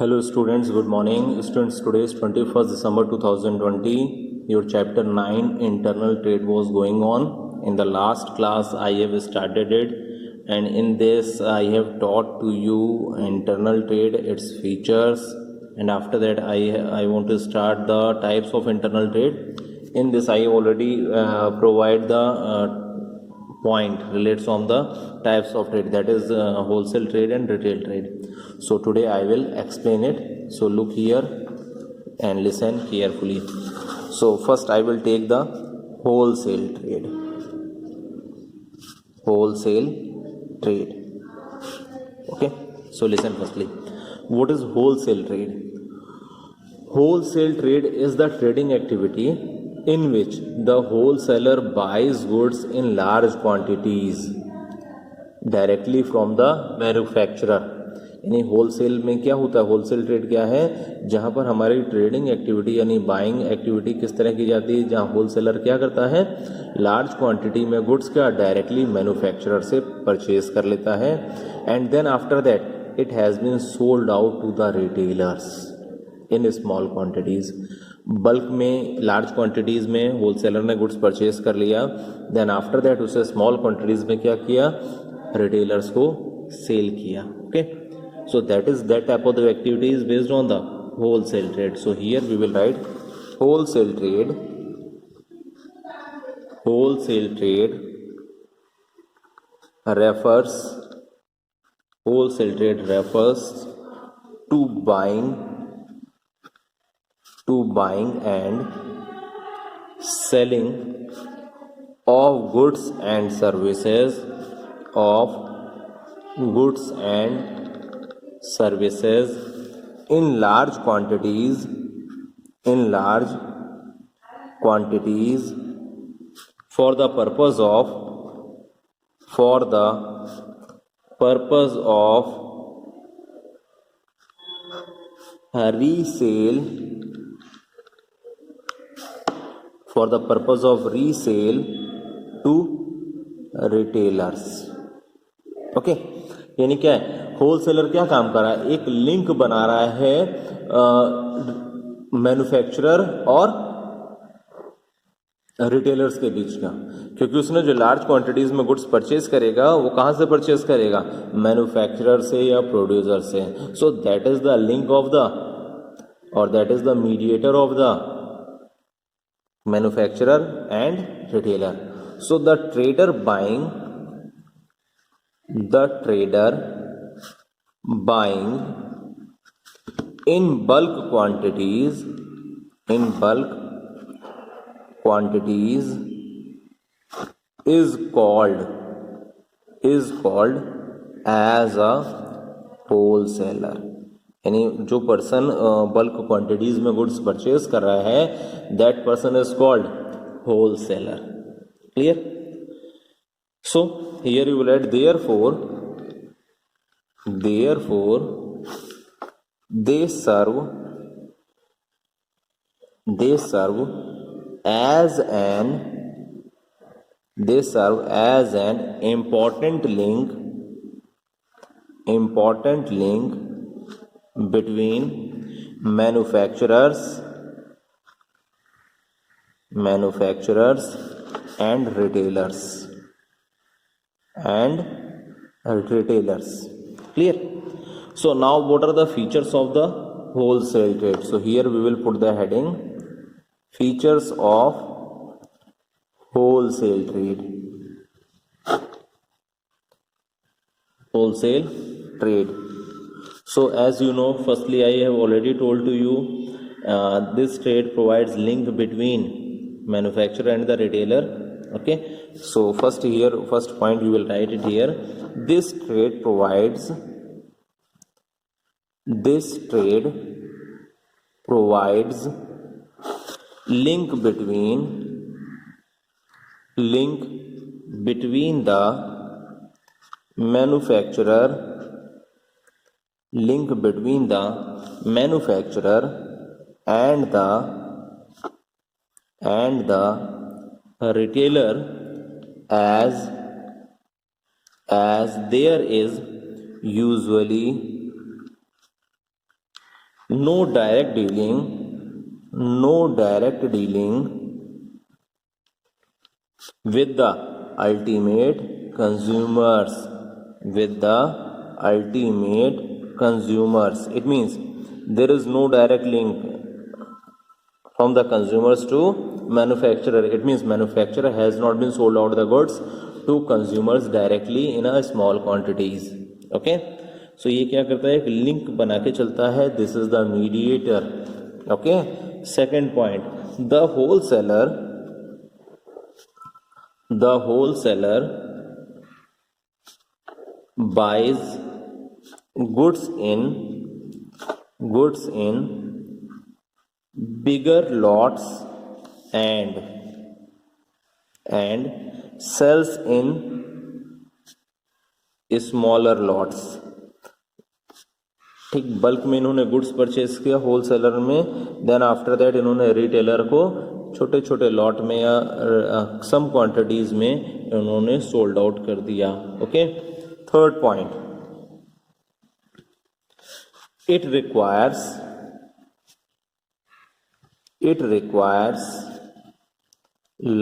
Hello students, good morning. Students, today is 21st December 2020. Your chapter 9 internal trade was going on. In the last class I have started it, and in this I have taught to you internal trade, its features, and after that I want to start the types of internal trade. In this I already provide the point relates on the types of trade, that is wholesale trade and retail trade. So today I will explain it, so look here and listen carefully. So first I will take the wholesale trade. Okay, so listen firstly, what is wholesale trade? Wholesale trade is the trading activity in which the wholesaler buys goods in large quantities directly from the manufacturer. यानी wholesale में क्या होता है, wholesale trade क्या है, जहां पर हमारी ट्रेडिंग एक्टिविटी यानी बाइंग एक्टिविटी किस तरह की जाती है, जहां होलसेलर क्या करता है, लार्ज क्वांटिटी में गुड्स का डायरेक्टली मैन्युफैक्चरर से परचेज कर लेता है, and then after that it has been sold out to the retailers in small quantities. Bulk में लार्ज क्वांटिटीज़ में होलसेलर ने गुड्स परचेज कर लिया, देन आफ्टर दैट उसे स्मॉल क्वांटिटीज़ में क्या किया, रिटेलर्स को सेल किया. Okay, so that is that type of the activity is based on the wholesale trade. So here we will write wholesale trade refers to buying and selling of goods and services in large quantities for the purpose of resale to retailers. Okay, यानी क्या है, wholesaler क्या काम कर रहा है, एक link बना रहा है मैन्युफैक्चरर और रिटेलर्स के बीच का, क्योंकि उसने जो लार्ज क्वांटिटीज में गुड्स परचेज करेगा वो कहाँ से परचेज करेगा, मैन्युफैक्चरर से या प्रोड्यूसर से. So that is the link of the और that is the mediator of the manufacturer and retailer. So the trader buying in bulk quantities is called as a wholesaler. यानी जो person bulk quantities में goods purchase कर रहा है, that person is called wholesaler. Clear? So here you will add therefore they serve as an important link between manufacturers and retailers. Clear? So now what are the features of the wholesale trade? So here we will put the heading features of wholesale trade. So as you know, firstly I have already told to you this trade provides link between manufacturer and the retailer. Okay, so first point you will write it here. This trade provides link between the manufacturer and the retailer, as there is usually no direct dealing with the ultimate consumers, it means there is no direct link from the consumers to manufacturer. It means manufacturer has not been sold out the goods to consumers directly in a small quantities. Okay, so ये क्या करता है, एक link बना के चलता है. This is the mediator. Okay, second point, the wholesaler buys goods in bigger lots and sells in smaller lots. ठीक, बल्क में इन्होंने गुड्स परचेज किया होलसेलर में, देन आफ्टर दैट इन्होंने रिटेलर को छोटे छोटे लॉट में या सम क्वांटिटीज में इन्होंने सोल्ड आउट कर दिया. Okay, third point, it requires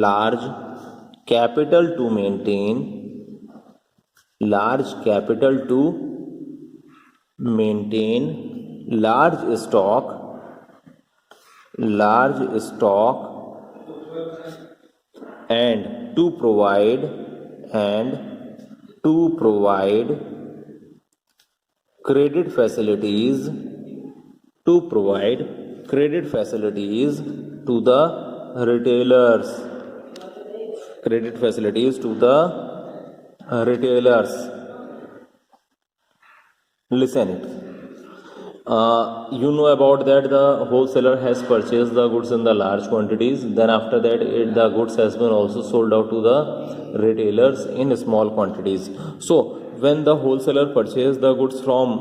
large capital to maintain large stock and to provide credit facilities to the retailers. Listen it. You know about that the wholesaler has purchased the goods in the large quantities, then after that the goods has been also sold out to the retailers in small quantities. So when the wholesaler purchased the goods from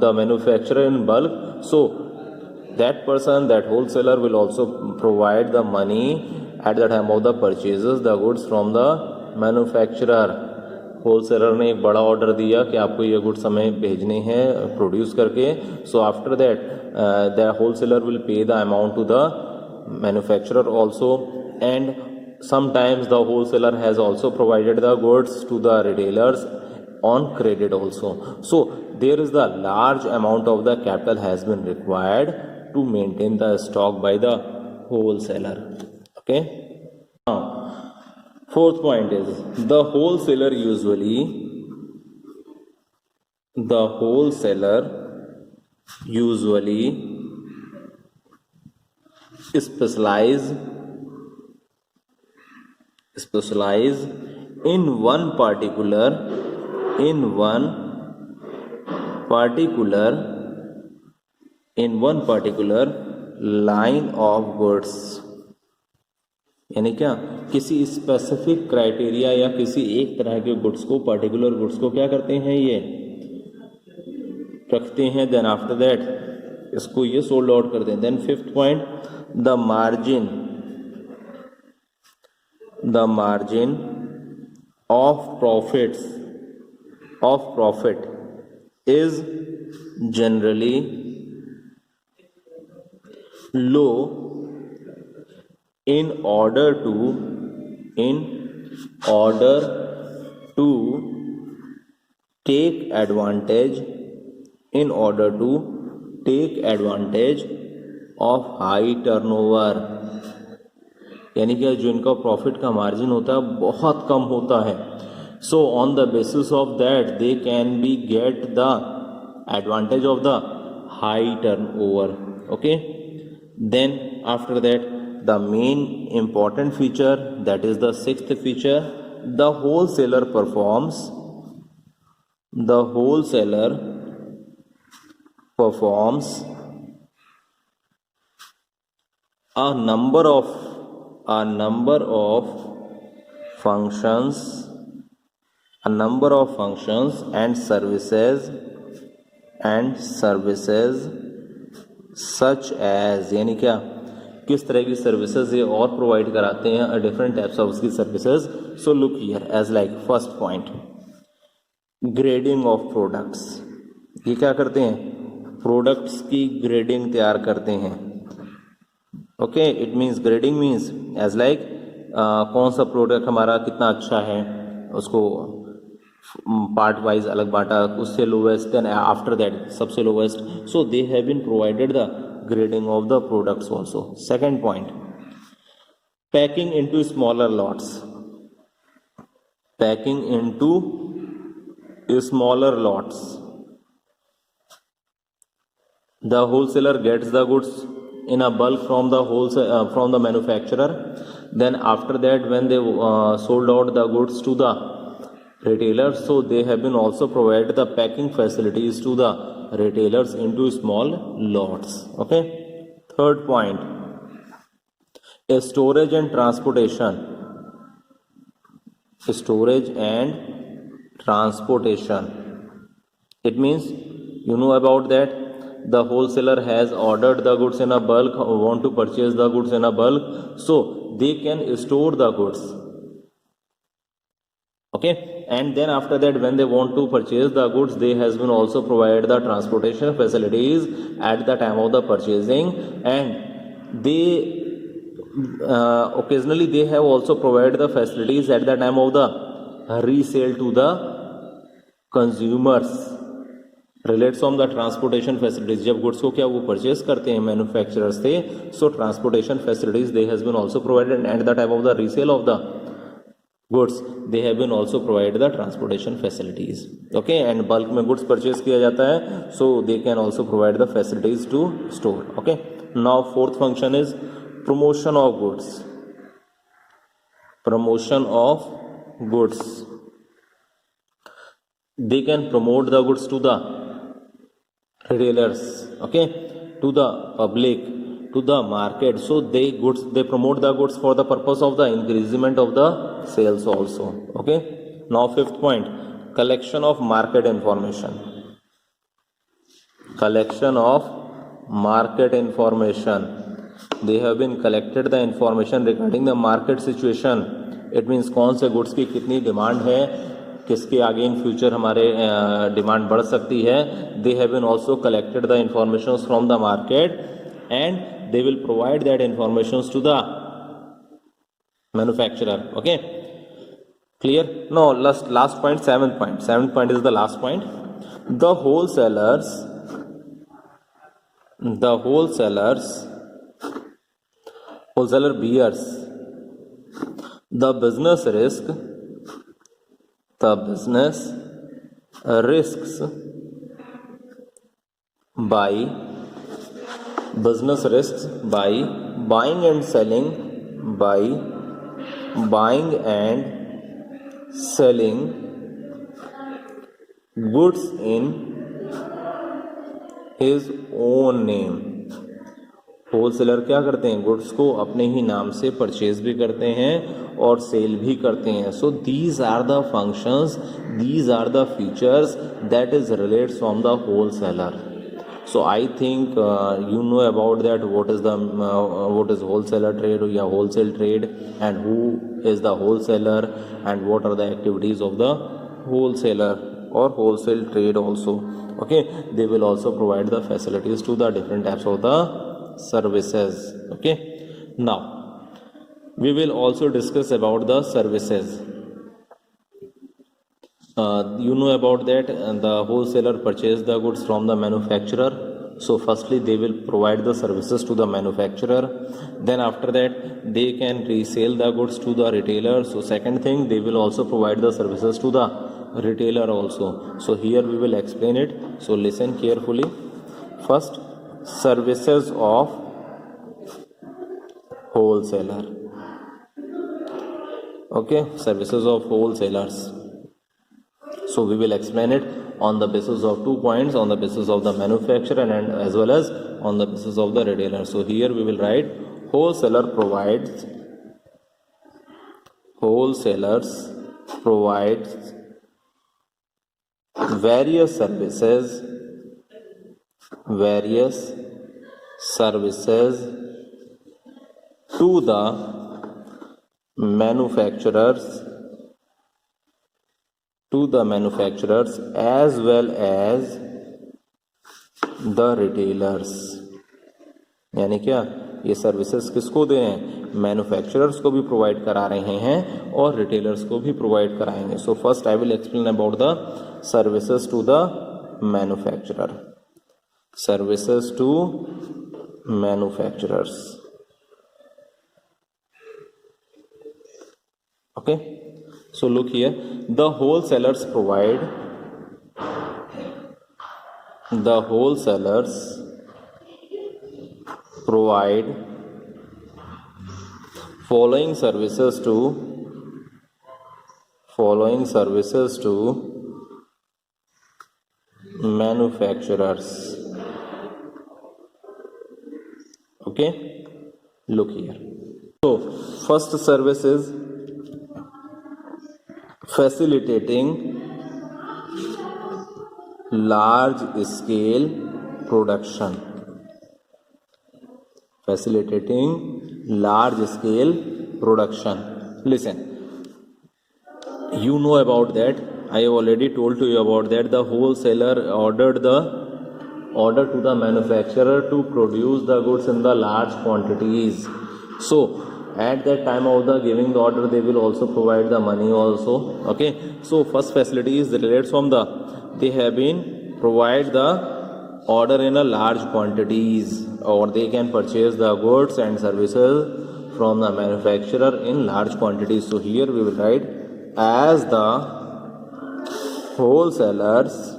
the manufacturer in bulk, so that wholesaler will also provide the money at the time of the purchases the goods from the manufacturer. Wholesaler ने एक बड़ा order दिया कि आपको ये goods हमें भेजने हैं प्रोड्यूस करके. So after that the wholesaler will pay the amount to the manufacturer also, and sometimes the wholesaler has also provided the goods to the retailers on credit also. So there is the large amount of the capital has been required to maintain the stock by the wholesaler. Okay, now fourth point is the wholesaler usually specialize in one particular line of goods. यानी क्या, किसी specific criteria या किसी एक तरह के goods को, particular goods को क्या करते हैं, ये रखते हैं, देन आफ्टर दैट इसको ये सोल्ड आउट करते हैं. Then fifth point, the margin of profit is generally low in order to take advantage of high turnover. यानी कि जो इनका प्रॉफिट का मार्जिन होता है बहुत कम होता है. So on the basis of that they can be get the advantage of the high turnover. Okay, then after that the main important feature, that is the sixth feature, the wholesaler performs a number of functions and services such as, यानी क्या, किस तरह की services ये और provide कराते हैं, different types of उसकी services. So look here as like first point, grading of products. ये क्या करते हैं, प्रोडक्ट्स की ग्रेडिंग तैयार करते हैं. Okay, it means grading means as like कौन सा प्रोडक्ट हमारा कितना अच्छा है, उसको पार्ट वाइज अलग बांटा, उससे लोवेस्ट, देन आफ्टर दैट सबसे lowest. So they have been provided the grading of the products also. Second point, packing into smaller lots. Packing into smaller lots. The wholesaler gets the goods in a bulk from the manufacturer. Then after that, when they sold out the goods to the retailers, so they have been also provided the packing facilities to the retailers into small lots. Okay. Third point, a storage and transportation. Storage and transportation. It means, you know about that, the wholesaler has ordered the goods in a bulk, want to purchase the goods in a bulk, so they can store the goods. Okay, and then after that, when they want to purchase the goods, they has been also provided the transportation facilities at the time of the purchasing, and they occasionally they have also provided the facilities at the time of the resale to the consumers. Relates on the transportation facilities. जब goods को क्या वो purchase करते हैं manufacturers से, so transportation facilities they has been also provided at the time of the resale of the goods. They have been also provided the transportation facilities. Okay, and bulk में goods purchase किया जाता है, so they can also provide the facilities to store. Okay, now fourth function is promotion of goods. Promotion of goods. They can promote the goods to the retailers, okay, to the public, to the market. So they promote the goods for the purpose of the increasement of the sales also. Okay, now fifth point, collection of market information. Collection of market information. They have been collected the information regarding the market situation. It means कौन से goods की कितनी demand है, किसके आगे in future हमारे demand बढ़ सकती है. They have been also collected the information from the market and they will provide that information to the manufacturer. Okay, clear. No, last point, seventh point is the last point. The wholesaler bears the business risks by buying and selling goods in his own name. Wholesaler क्या करते हैं, goods को अपने ही नाम से purchase भी करते हैं और सेल भी करते हैं. So these are the functions, these are the features that is relates from the wholesaler. So I think you know about that what is wholesaler trade या wholesale trade, and who is the wholesaler and what are the activities of the wholesaler or wholesale trade also. Okay, they will also provide the facilities to the different types of the services. Okay, now we will also discuss about the services. You know about that, the wholesaler purchase the goods from the manufacturer. So firstly they will provide the services to the manufacturer, then after that they can resell the goods to the retailer. So second thing, they will also provide the services to the retailer also. So here we will explain it, so listen carefully. First, services of wholesaler. Okay, services of wholesalers. So we will explain it on the basis of 2 points, on the basis of the manufacturer and as well as on the basis of the retailer. So here we will write wholesalers provides various services to the manufacturers as well as the retailers, यानी क्या ये services किसको दे रहे हैं, manufacturers को भी provide करा रहे हैं और रिटेलर्स को भी प्रोवाइड कराएंगे. So first I will explain about the services to the manufacturer. Services to manufacturers. Okay, so look here, the wholesalers provide following services to manufacturers. Okay, look here. So first service is facilitating large scale production. Listen, you know about that. I have already told to you about that. The wholesaler order to the manufacturer to produce the goods in the large quantities. So at that time of the giving the order, they will also provide the money also. Okay, so first facility is related from the, they have been provide the order in a large quantities, or they can purchase the goods and services from the manufacturer in large quantities. So here we will write, as the wholesalers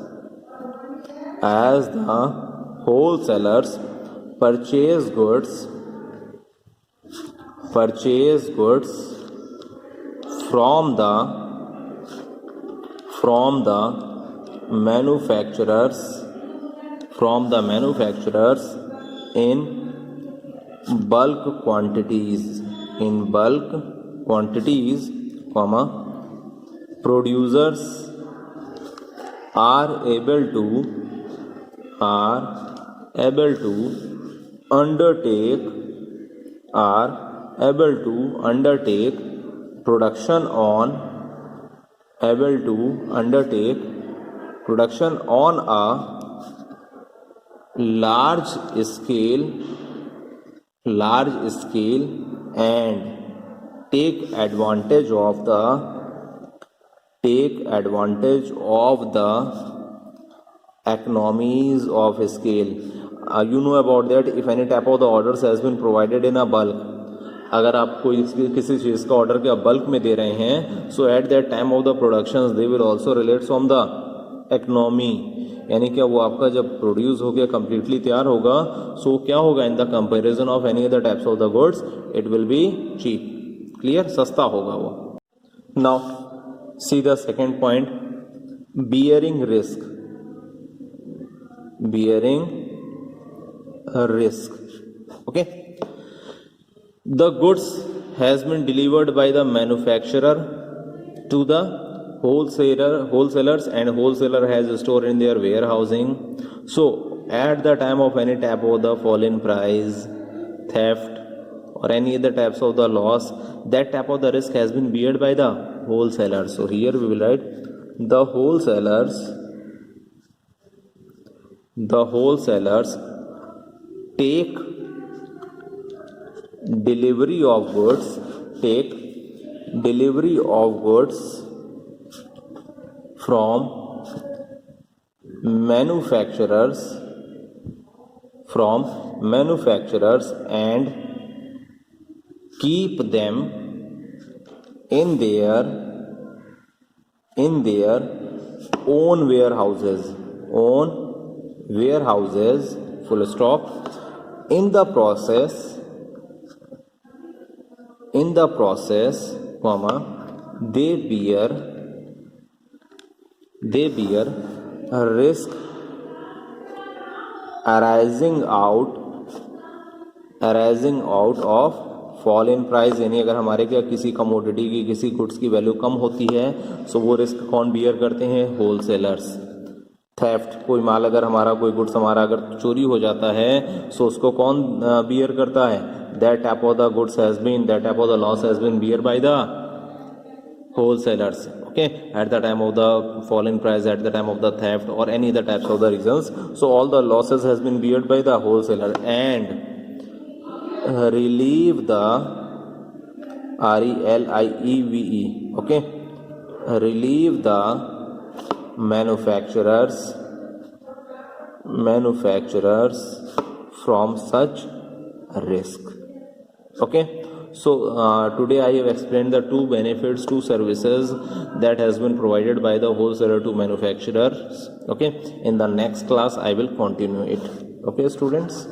purchase goods from the manufacturers in bulk quantities, comma, producers are able to undertake production on a large scale and take advantage of the economies of scale. You know about that. If any type of the orders has been provided in a bulk, अगर आप कोई किसी चीज़ का order क्या bulk में दे रहे हैं, so at that time of the production they will also relate from the economy, यानी क्या वो आपका जब प्रोड्यूस हो गया कम्प्लीटली तैयार होगा, सो क्या होगा in the comparison of any other types of the goods, it will be cheap. Clear, सस्ता होगा वो. Now see the second point, bearing risk. Okay, the goods has been delivered by the manufacturer to the wholesalers, and wholesaler has stored in their warehousing. So at the time of any type of the fall in price, theft, or any other types of the loss, that type of the risk has been beared by the wholesalers. So here we will write, the wholesalers take delivery of goods from manufacturers and keep them in their own warehouses, full stop. In the process, comma, they bear a risk arising out of fall in price, यानी अगर हमारे क्या किसी commodity की, किसी goods की value कम होती है, सो वो रिस्क कौन बियर करते हैं, होलसेलर्स. थेफ्ट, कोई माल अगर हमारा, कोई गुड्स हमारा अगर चोरी हो जाता है, सो उसको कौन बियर करता है, that type of the goods has been, that type of the loss has been bear by the wholesalers. okay, at the time of the fall in price, at the time of the theft, or any other types of the reasons. So all the losses has been beared by the wholesaler and relieve the RELIEVE, okay, relieve the manufacturers from such risk. Okay, so today I have explained the two benefits, two services that has been provided by the wholesaler to manufacturers. Okay, in the next class I will continue it. Okay, students.